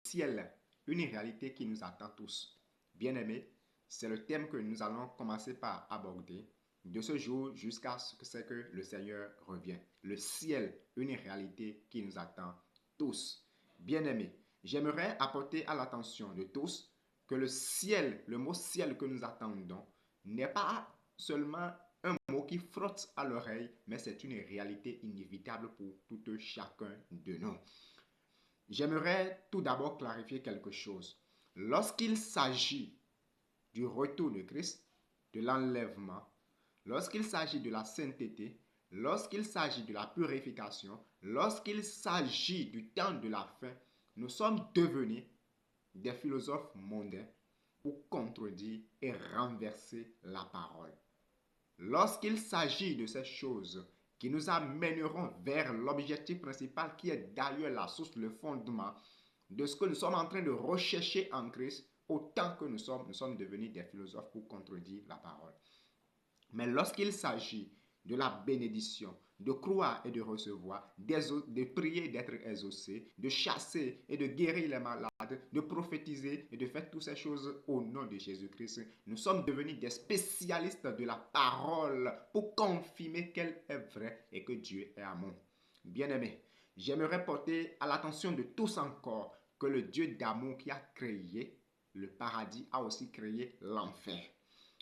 ciel, une réalité qui nous attend tous. Bien-aimés, c'est le thème que nous allons commencer par aborder de ce jour jusqu'à ce que le Seigneur revienne. Le ciel, une réalité qui nous attend tous. Bien-aimés, j'aimerais apporter à l'attention de tous que le ciel, le mot ciel que nous attendons, n'est pas seulement un mot qui frotte à l'oreille, mais c'est une réalité inévitable pour tout chacun de nous. J'aimerais tout d'abord clarifier quelque chose. Lorsqu'il s'agit du retour de Christ, de l'enlèvement, lorsqu'il s'agit de la sainteté, lorsqu'il s'agit de la purification, lorsqu'il s'agit du temps de la fin, nous sommes devenus des philosophes mondains pour contredire et renverser la parole. Lorsqu'il s'agit de ces choses qui nous amèneront vers l'objectif principal qui est d'ailleurs la source, le fondement de ce que nous sommes en train de rechercher en Christ, autant que nous sommes devenus des philosophes pour contredire la parole. Mais lorsqu'il s'agit de la bénédiction, de croire et de recevoir, de prier et d'être exaucé, de chasser et de guérir les malades, de prophétiser et de faire toutes ces choses au nom de Jésus-Christ, nous sommes devenus des spécialistes de la parole pour confirmer qu'elle est vraie et que Dieu est amour. Bien-aimés, j'aimerais porter à l'attention de tous encore que le Dieu d'amour qui a créé le paradis a aussi créé l'enfer.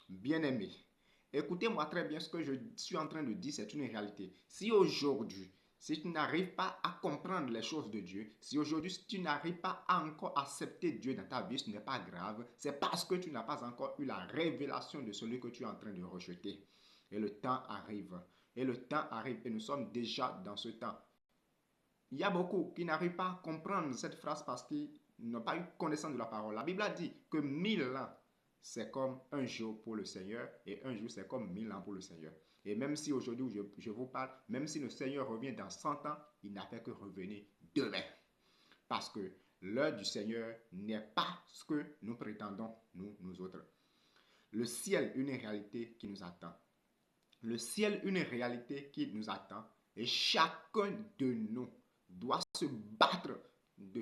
Bien-aimés, écoutez-moi très bien, ce que je suis en train de dire, c'est une réalité. Si aujourd'hui, si tu n'arrives pas à comprendre les choses de Dieu, si aujourd'hui si tu n'arrives pas à encore accepter Dieu dans ta vie, ce n'est pas grave. C'est parce que tu n'as pas encore eu la révélation de celui que tu es en train de rejeter. Et le temps arrive. Et le temps arrive et nous sommes déjà dans ce temps. Il y a beaucoup qui n'arrivent pas à comprendre cette phrase parce qu'ils n'ont pas eu connaissance de la parole. La Bible a dit que 1000 ans, c'est comme un jour pour le Seigneur et un jour, c'est comme 1000 ans pour le Seigneur. Et même si aujourd'hui, je vous parle, même si le Seigneur revient dans 100 ans, il n'a fait que revenir demain. Parce que l'heure du Seigneur n'est pas ce que nous prétendons, nous autres. Le ciel, une réalité qui nous attend. Le ciel, une réalité qui nous attend. Et chacun de nous doit se battre de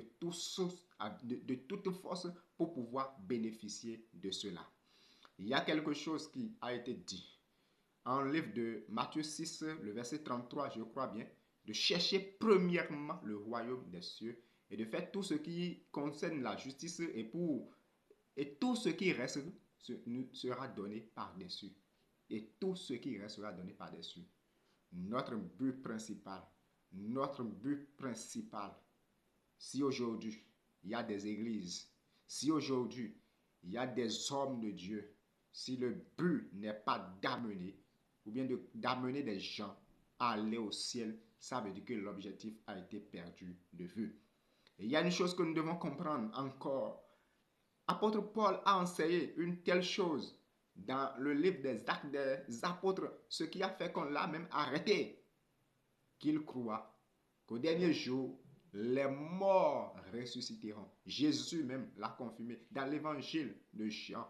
toute force pour pouvoir bénéficier de cela. Il y a quelque chose qui a été dit en livre de Matthieu 6, le verset 33, je crois bien, de chercher premièrement le royaume des cieux et de faire tout ce qui concerne la justice et tout ce qui reste nous sera donné par-dessus. Et tout ce qui restera donné par-dessus. Notre but principal, si aujourd'hui il y a des églises, si aujourd'hui il y a des hommes de Dieu, si le but n'est pas d'amener, ou bien d'amener des gens à aller au ciel, ça veut dire que l'objectif a été perdu de vue. Et il y a une chose que nous devons comprendre encore. Apôtre Paul a enseigné une telle chose dans le livre des Actes des Apôtres, ce qui a fait qu'on l'a même arrêté, qu'il croit qu'au dernier jour, les morts ressusciteront. Jésus même l'a confirmé dans l'évangile de Jean,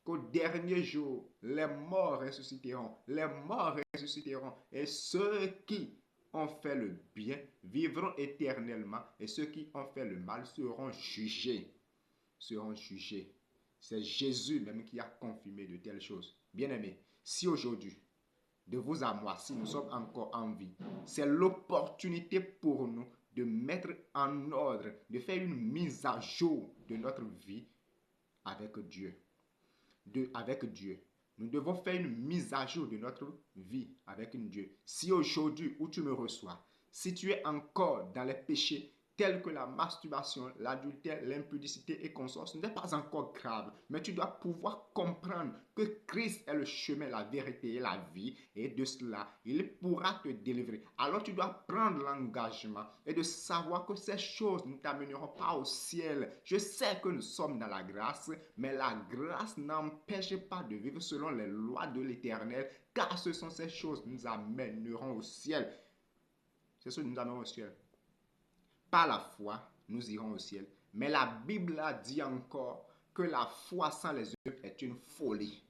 qu'au dernier jour, les morts ressusciteront. Les morts ressusciteront. Et ceux qui ont fait le bien vivront éternellement, et ceux qui ont fait le mal seront jugés. C'est Jésus même qui a confirmé de telles choses. Bien-aimés, si aujourd'hui, de vous à moi, si nous sommes encore en vie, c'est l'opportunité pour nous de mettre en ordre, de faire une mise à jour de notre vie avec Dieu. Avec Dieu. Nous devons faire une mise à jour de notre vie avec Dieu. Si aujourd'hui où tu me reçois, si tu es encore dans les péchés tels que la masturbation, l'adultère, l'impudicité et consorts, ce n'est pas encore grave, mais tu dois pouvoir comprendre que Christ est le chemin, la vérité et la vie, et de cela, il pourra te délivrer. Alors tu dois prendre l'engagement et de savoir que ces choses ne t'amèneront pas au ciel. Je sais que nous sommes dans la grâce, mais la grâce n'empêche pas de vivre selon les lois de l'Éternel, car ce sont ces choses qui nous amèneront au ciel. C'est ce qui nous amèneront au ciel. Par la foi, nous irons au ciel. Mais la Bible a dit encore que la foi sans les œuvres est une folie.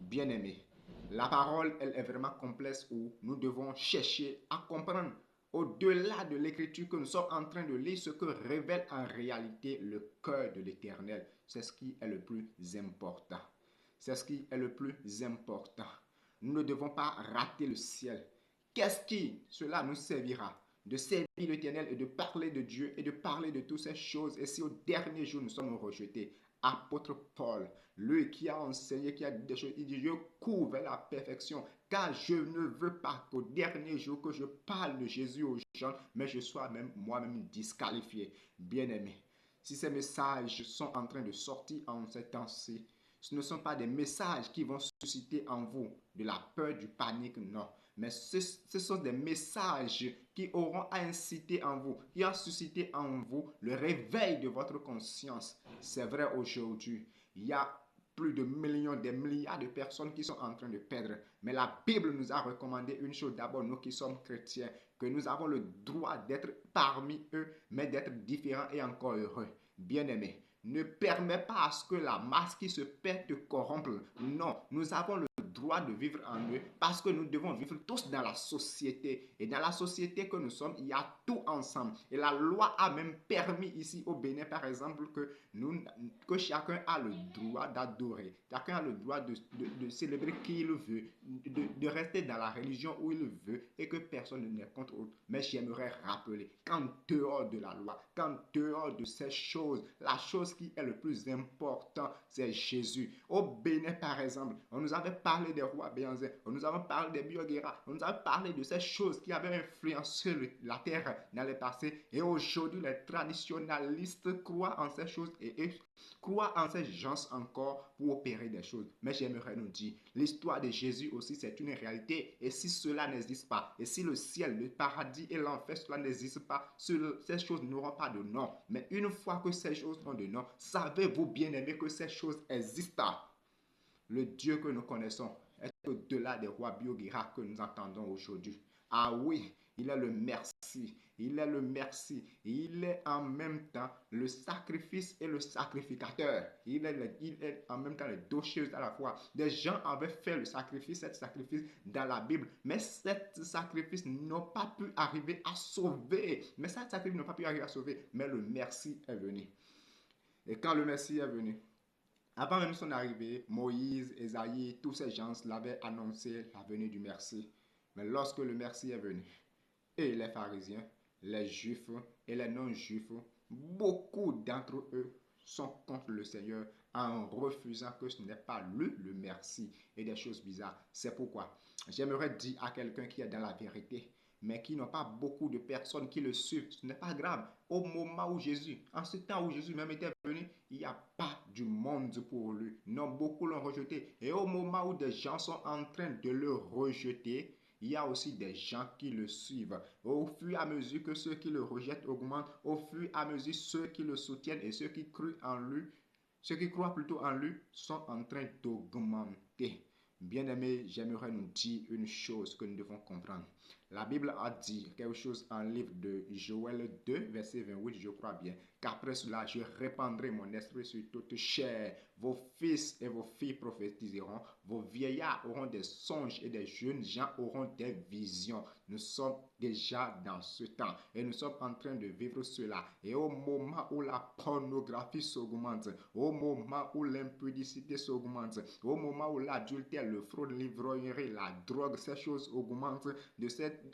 Bien-aimé, la parole, elle est vraiment complexe où nous devons chercher à comprendre au-delà de l'écriture que nous sommes en train de lire, ce que révèle en réalité le cœur de l'Éternel. C'est ce qui est le plus important. C'est ce qui est le plus important. Nous ne devons pas rater le ciel. Qu'est-ce qui cela nous servira? De servir l'Éternel et de parler de Dieu et de parler de toutes ces choses. Et si au dernier jour nous sommes rejetés, apôtre Paul, lui qui a enseigné, qui a dit des choses, il dit, je cours vers la perfection, car je ne veux pas qu'au dernier jour que je parle de Jésus aux gens, mais je sois même moi-même disqualifié. Bien-aimé, si ces messages sont en train de sortir en ces temps-ci, ce ne sont pas des messages qui vont susciter en vous de la peur, du panique, non. Mais ce sont des messages qui auront incité en vous, qui ont suscité en vous le réveil de votre conscience. C'est vrai aujourd'hui, il y a plus de millions, des milliards de personnes qui sont en train de perdre. Mais la Bible nous a recommandé une chose, d'abord nous qui sommes chrétiens, que nous avons le droit d'être parmi eux, mais d'être différents et encore heureux. Bien-aimés, ne permets pas à ce que la masse qui se perd te corrompe. Non, nous avons le droit de vivre en eux parce que nous devons vivre tous dans la société. Et dans la société que nous sommes, il y a tout ensemble. Et la loi a même permis ici au Bénin, par exemple, que chacun a le droit d'adorer. Chacun a le droit de célébrer qui il veut, de rester dans la religion où il veut et que personne ne n'est contre autre. Mais j'aimerais rappeler qu'en dehors de la loi, qu'en dehors de ces choses, la chose qui est le plus important, c'est Jésus. Au Bénin, par exemple, on nous avait parlé des rois Béanzin, on nous avait parlé des Bioguéra, on nous avait parlé de ces choses qui avaient influencé la terre dans le passé. Et aujourd'hui, les traditionalistes croient en ces choses et croient en ces gens encore pour opérer des choses. Mais j'aimerais nous dire, l'histoire de Jésus aussi, c'est une réalité. Et si cela n'existe pas, et si le ciel, le paradis et l'enfer, cela n'existe pas, ces choses n'auront pas de nom. Mais une fois que ces choses ont de nom, savez-vous bien aimé que ces choses existent? Le Dieu que nous connaissons est au-delà des rois Bioguéra que nous entendons aujourd'hui. Ah oui, il est le merci. Il est le merci. Il est en même temps le sacrifice et le sacrificateur. Il est en même temps les deux choses à la fois. Des gens avaient fait le sacrifice, cet sacrifice dans la Bible, mais cet sacrifice n'a pas pu arriver à sauver. Mais cet sacrifice n'a pas pu arriver à sauver. Mais le merci est venu. Et quand le merci est venu, avant même son arrivée, Moïse, Esaïe, tous ces gens l'avaient annoncé la venue du Messie. Mais lorsque le Messie est venu, et les pharisiens, les juifs et les non-juifs, beaucoup d'entre eux sont contre le Seigneur en refusant que ce n'est pas lui le Messie et des choses bizarres. C'est pourquoi j'aimerais dire à quelqu'un qui est dans la vérité, mais qui n'a pas beaucoup de personnes qui le suivent. Ce n'est pas grave. Au moment où Jésus, en ce temps où Jésus même était venu, il n'y a pas du monde pour lui. Non, beaucoup l'ont rejeté. Et au moment où des gens sont en train de le rejeter, il y a aussi des gens qui le suivent. Au fur et à mesure que ceux qui le rejettent augmentent, au fur et à mesure ceux qui le soutiennent et ceux qui croient en lui, ceux qui croient plutôt en lui, sont en train d'augmenter. Bien-aimés, j'aimerais nous dire une chose que nous devons comprendre. La Bible a dit quelque chose en livre de Joël 2, verset 28, je crois bien, qu'après cela, je répandrai mon esprit sur toute chair. Vos fils et vos filles prophétiseront, vos vieillards auront des songes et des jeunes gens auront des visions. Nous sommes déjà dans ce temps et nous sommes en train de vivre cela. Et au moment où la pornographie s'augmente, au moment où l'impudicité s'augmente, au moment où l'adultère, le fraude, l'ivrognerie, la drogue, ces choses augmentent,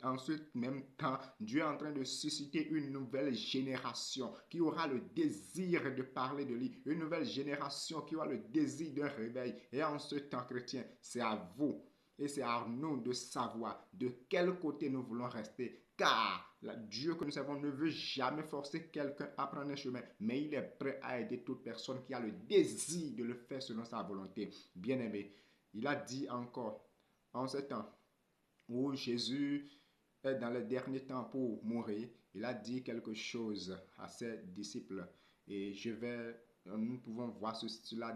en ce même temps, Dieu est en train de susciter une nouvelle génération qui aura le désir de parler de lui, une nouvelle génération qui aura le désir d'un réveil. Et en ce temps chrétien, c'est à vous et c'est à nous de savoir de quel côté nous voulons rester. Car Dieu que nous savons ne veut jamais forcer quelqu'un à prendre un chemin, mais il est prêt à aider toute personne qui a le désir de le faire selon sa volonté. Bien-aimé, il a dit encore en ce temps où Jésus est dans le dernier temps pour mourir, il a dit quelque chose à ses disciples. Et nous pouvons voir cela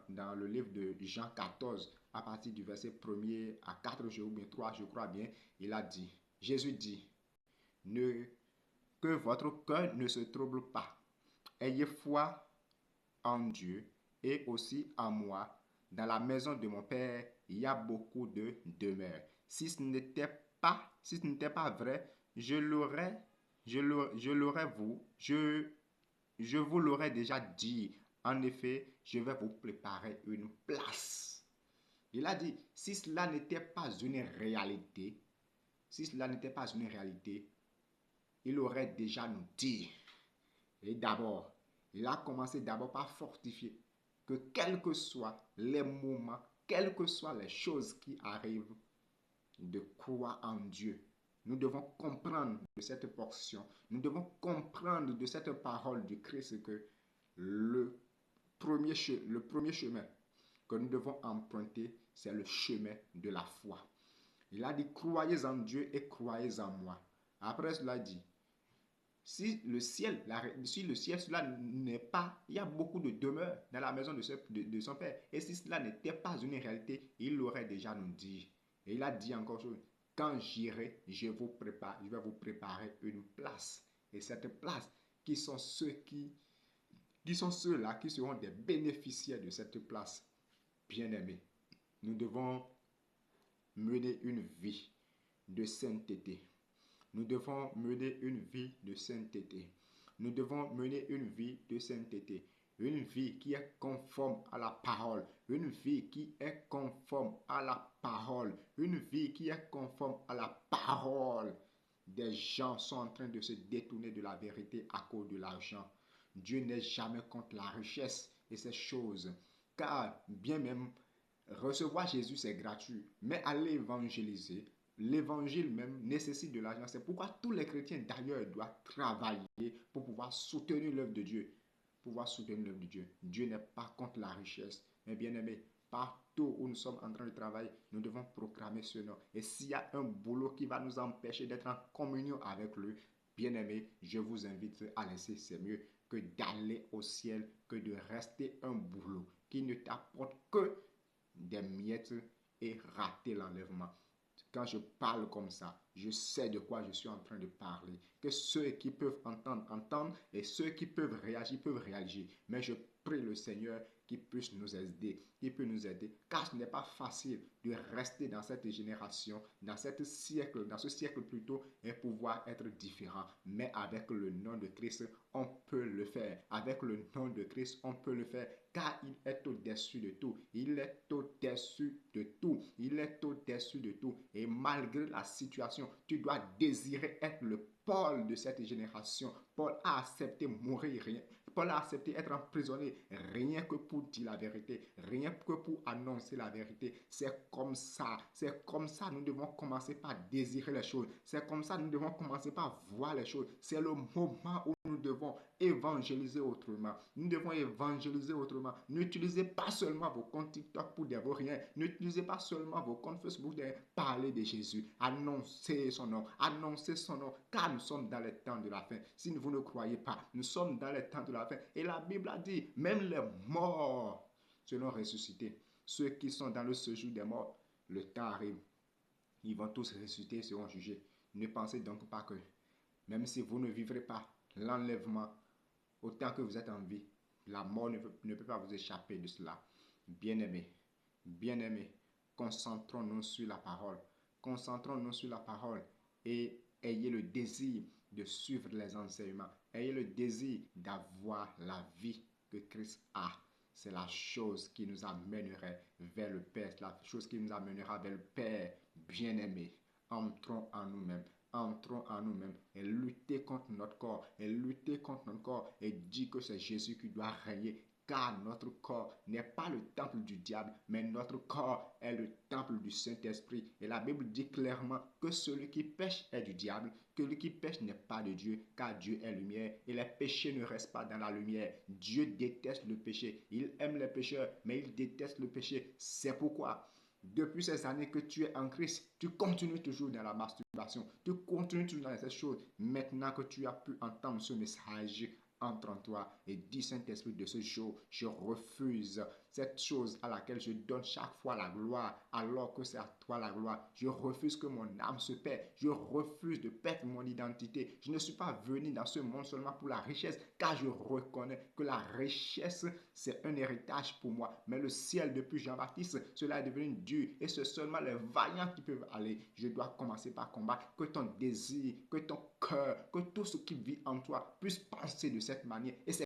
dans le livre de Jean 14, à partir du verset 1er à 4, ou bien 3, je crois bien. Il a dit, Jésus dit, que votre cœur ne se trouble pas. Ayez foi en Dieu et aussi en moi. Dans la maison de mon Père, il y a beaucoup de demeures. Si ce n'était pas vrai, je l'aurais, je l'aurais je vous l'aurais déjà dit. En effet, je vais vous préparer une place. Il a dit, si cela n'était pas une réalité, si cela n'était pas une réalité, il aurait déjà nous dit. Et d'abord, il a commencé d'abord par fortifier que quels que soient les moments, quelles que soient les choses qui arrivent, de croire en Dieu. Nous devons comprendre de cette portion, nous devons comprendre de cette parole du Christ que le le premier chemin que nous devons emprunter, c'est le chemin de la foi. Il a dit, croyez en Dieu et croyez en moi. Après cela dit, si le ciel, cela n'est pas, il y a beaucoup de demeures dans la maison de son Père. Et si cela n'était pas une réalité, il l'aurait déjà nous dit. Et il a dit encore chose, quand j'irai, je vais vous préparer une place. Et cette place, qui sont ceux-là qui seront des bénéficiaires de cette place. Bien-aimés, nous devons mener une vie de sainteté. Nous devons mener une vie de sainteté. Nous devons mener une vie de sainteté. Une vie qui est conforme à la parole. Une vie qui est conforme à la parole. Une vie qui est conforme à la parole. Des gens sont en train de se détourner de la vérité à cause de l'argent. Dieu n'est jamais contre la richesse et ces choses. Car bien même, recevoir Jésus, c'est gratuit. Mais aller évangéliser, l'évangile même nécessite de l'argent. C'est pourquoi tous les chrétiens d'ailleurs doivent travailler pour pouvoir soutenir l'œuvre de Dieu. Pouvoir soutenir l'œuvre de Dieu. Dieu n'est pas contre la richesse. Mais bien aimé, partout où nous sommes en train de travailler, nous devons proclamer ce nom. Et s'il y a un boulot qui va nous empêcher d'être en communion avec lui, bien aimé, je vous invite à laisser. C'est mieux que d'aller au ciel, que de rester un boulot qui ne t'apporte que des miettes et rater l'enlèvement. Quand je parle comme ça, je sais de quoi je suis en train de parler. Que ceux qui peuvent entendre, entendent, et ceux qui peuvent réagir. Mais je prie le Seigneur qui puisse nous aider, car ce n'est pas facile de rester dans cette génération, dans ce siècle plutôt, et pouvoir être différent. Mais avec le nom de Christ, on peut le faire. Avec le nom de Christ, on peut le faire, car il est au-dessus de tout. Il est au-dessus de tout. Il est au-dessus de tout. Et malgré la situation, tu dois désirer être le Paul de cette génération. Paul a accepté mourir, rien. Paul a accepté être emprisonné rien que pour dire la vérité, rien que pour annoncer la vérité. C'est comme ça, nous devons commencer par désirer les choses. C'est comme ça, nous devons commencer par voir les choses. C'est le moment où nous devons évangéliser autrement. Nous devons évangéliser autrement. N'utilisez pas seulement vos comptes TikTok pour des vauriens. N'utilisez pas seulement vos comptes Facebook pour parler de Jésus. Annoncez son nom. Annoncez son nom. Car nous sommes dans les temps de la fin. Si vous ne croyez pas, nous sommes dans les temps de la fin. Et la Bible a dit, même les morts seront ressuscités. Ceux qui sont dans le séjour des morts, le temps arrive. Ils vont tous ressusciter et seront jugés. Ne pensez donc pas que, même si vous ne vivrez pas l'enlèvement, autant que vous êtes en vie, la mort ne peut pas vous échapper de cela. Bien-aimés, bien-aimés, concentrons-nous sur la parole. Concentrons-nous sur la parole et ayez le désir de suivre les enseignements. Ayez le désir d'avoir la vie que Christ a. C'est la chose qui nous amènerait vers le Père. C'est la chose qui nous amènera vers le Père bien-aimé. Entrons en nous-mêmes. Entrons en nous-mêmes et lutter contre notre corps. Et lutter contre notre corps et dire que c'est Jésus qui doit régner. Car notre corps n'est pas le temple du diable, mais notre corps est le temple du Saint-Esprit. Et la Bible dit clairement que celui qui pêche est du diable, que celui qui pêche n'est pas de Dieu, car Dieu est lumière et les péchés ne restent pas dans la lumière. Dieu déteste le péché. Il aime les pécheurs, mais il déteste le péché. C'est pourquoi depuis ces années que tu es en Christ, tu continues toujours dans la masturbation, tu continues toujours dans ces choses. Maintenant que tu as pu entendre ce message, entre en toi et dis Saint-Esprit de ce jour, je refuse cette chose à laquelle je donne chaque fois la gloire alors que c'est à toi la gloire. Je refuse que mon âme se perde. Je refuse de perdre mon identité. Je ne suis pas venu dans ce monde seulement pour la richesse car je reconnais que la richesse c'est un héritage pour moi. Mais le ciel depuis Jean-Baptiste, cela est devenu dur et c'est seulement les vaillants qui peuvent aller. Je dois commencer par combattre que ton désir, que ton cœur, que tout ce qui vit en toi puisse penser de cette manière. Et c'est